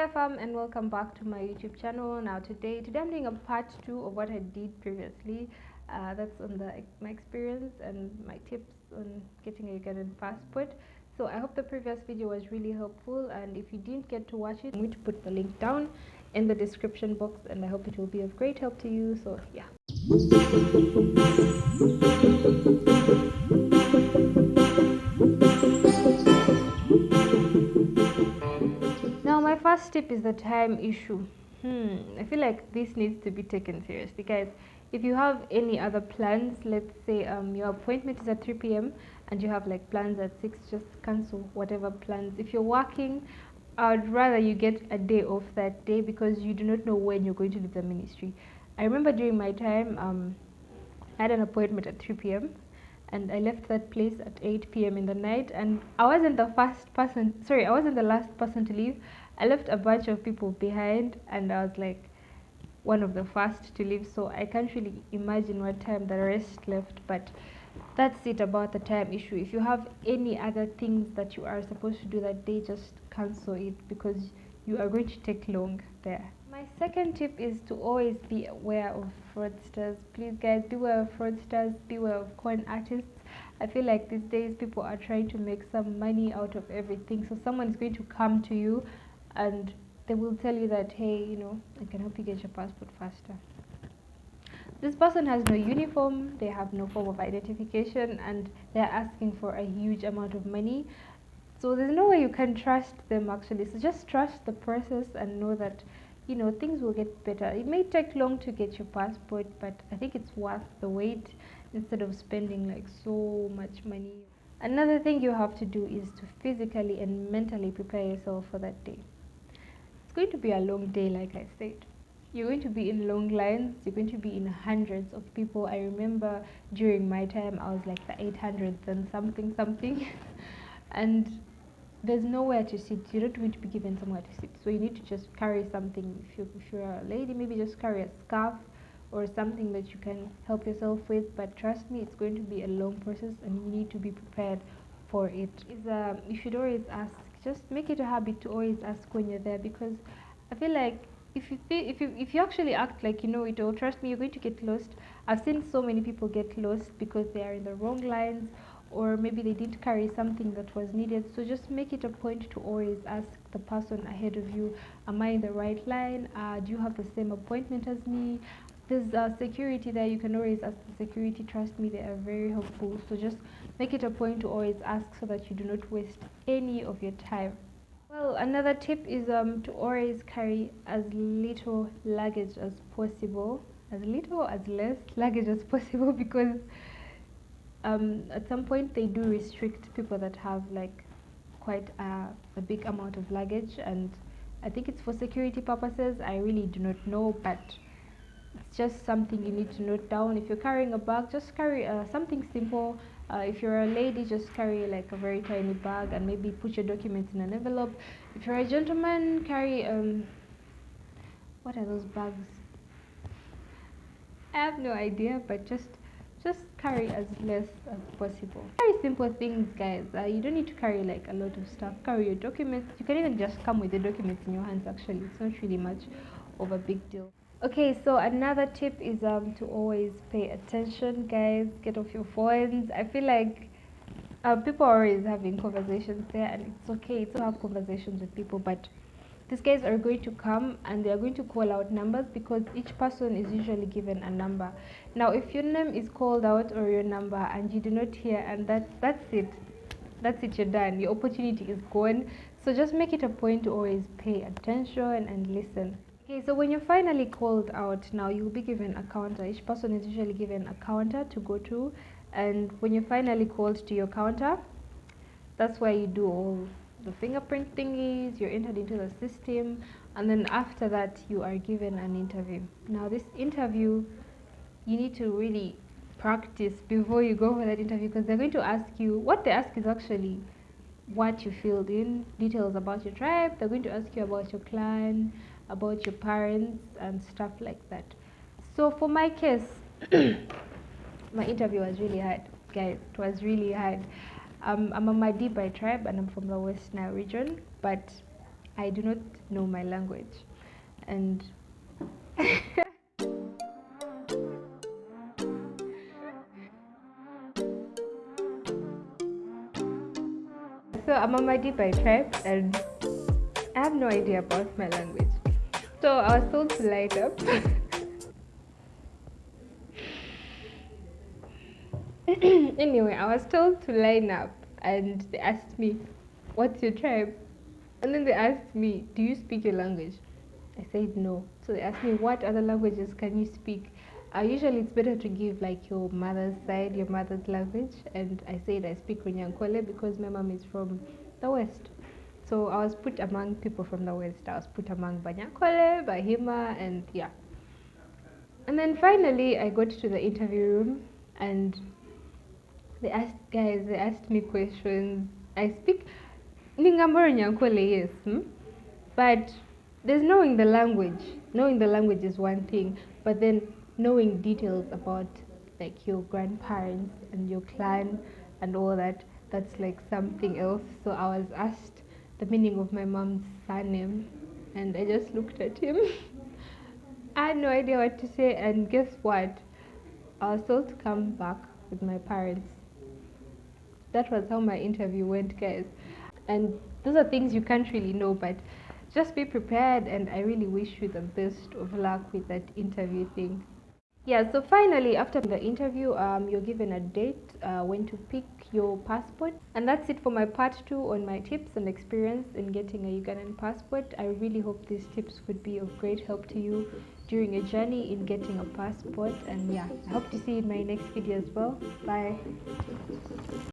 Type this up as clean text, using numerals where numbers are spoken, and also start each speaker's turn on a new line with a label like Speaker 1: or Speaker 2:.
Speaker 1: Hi fam, and welcome back to my YouTube channel. Now today I'm doing a part 2 of what I did previously. That's on my experience and my tips on getting a Ugandan passport. So I hope the previous video was really helpful, and if you didn't get to watch it, I'm going to put the link down in the description box, and I hope it will be of great help to you. So yeah. Now my first tip is the time issue. I feel like this needs to be taken seriously, guys. If you have any other plans, let's say your appointment is at 3 p.m. and you have like plans at 6, just cancel whatever plans. If you're working, I'd rather you get a day off that day because you do not know when you're going to leave the ministry. I remember during my time, I had an appointment at 3 p.m. and I left that place at 8 p.m. in the night, and I wasn't the I wasn't the last person to leave. I left a bunch of people behind, and I was like one of the first to leave, so I can't really imagine what time the rest left. But that's it about the time issue. If you have any other things that you are supposed to do that day, just cancel it because you are going to take long there. My second tip is to always be aware of fraudsters. Please guys, beware of fraudsters, beware of con artists. I feel like these days people are trying to make some money out of everything. So someone is going to come to you and they will tell you that, hey, I can help you get your passport faster. This person has no uniform, they have no form of identification, and they're asking for a huge amount of money. So there's no way you can trust them actually. So just trust the process and know that things will get better. It may take long to get your passport, but I think it's worth the wait instead of spending like so much money. Another thing you have to do is to physically and mentally prepare yourself for that day. It's going to be a long day, like I said. You're going to be in long lines, you're going to be in hundreds of people. I remember during my time I was like the 800th and something and there's nowhere to sit. You're not going to be given somewhere to sit, so you need to just carry something. If you're a lady, maybe just carry a scarf or something that you can help yourself with. But trust me, it's going to be a long process and you need to be prepared for it. You should always ask. Just make it a habit to always ask when you're there, because I feel like if you actually act like you know it all, trust me, you're going to get lost. I've seen so many people get lost because they are in the wrong lines, or maybe they didn't carry something that was needed. So just make it a point to always ask the person ahead of you, am I in the right line? Do you have the same appointment as me? There's security there. You can always ask the security. Trust me, they are very helpful. So just make it a point to always ask so that you do not waste any of your time. Well, another tip is to always carry as little luggage as possible, as little or as less luggage as possible, because at some point they do restrict people that have like quite a big amount of luggage, and I think it's for security purposes. I really do not know, but it's just something you need to note down. If you're carrying a bag, just carry something simple. If you're a lady, just carry like a very tiny bag and maybe put your documents in an envelope. If you're a gentleman, carry what are those bags? I have no idea, but just carry as less as possible. Very simple things, guys. You don't need to carry like a lot of stuff. Carry your documents. You can even just come with the documents in your hands. Actually, it's not really much of a big deal. Okay, so another tip is to always pay attention, guys. Get off your phones. I feel like people are always having conversations there, and it's okay to have conversations with people, but these guys are going to come and they are going to call out numbers, because each person is usually given a number. Now if your name is called out or your number and you do not hear, and that's it, you're done, your opportunity is gone. So just make it a point to always pay attention and listen. Okay, so when you're finally called out, now you'll be given a counter. Each person is usually given a counter to go to, and when you're finally called to your counter, that's where you do all the fingerprint thingies, you're entered into the system, and then after that you are given an interview. Now this interview, you need to really practice before you go for that interview, because they're going to ask you, what they ask is actually what you filled in, details about your tribe. They're going to ask you about your clan, about your parents and stuff like that. So for my case, my interview was really hard, guys. It was really hard. I'm a Madi by tribe and I'm from the West Nile region, but I do not know my language. And so I'm a Madi by tribe, and I have no idea about my language. So I was told to light up. Anyway, I was told to line up, and they asked me, "What's your tribe?" And then they asked me, "Do you speak your language?" I said no. So they asked me, "What other languages can you speak?" Usually, it's better to give like your mother's side, your mother's language. And I said I speak Runyankole because my mom is from the west. So I was put among people from the west. I was put among Banyankole, Bahima, and yeah. And then finally, I got to the interview room, and they asked me questions. I speak Ningamboro Nyankole, yes. But there's knowing the language. Knowing the language is one thing, but then knowing details about like your grandparents and your clan and all that, that's like something else. So I was asked the meaning of my mom's surname, and I just looked at him. I had no idea what to say, and guess what? I was told to come back with my parents. That was how my interview went, guys. And those are things you can't really know, but just be prepared. And I really wish you the best of luck with that interview thing. Yeah, so finally, after the interview, you're given a date when to pick your passport. And that's it for my part 2 on my tips and experience in getting a Ugandan passport. I really hope these tips could be of great help to you during your journey in getting a passport. And yeah, I hope to see you in my next video as well. Bye.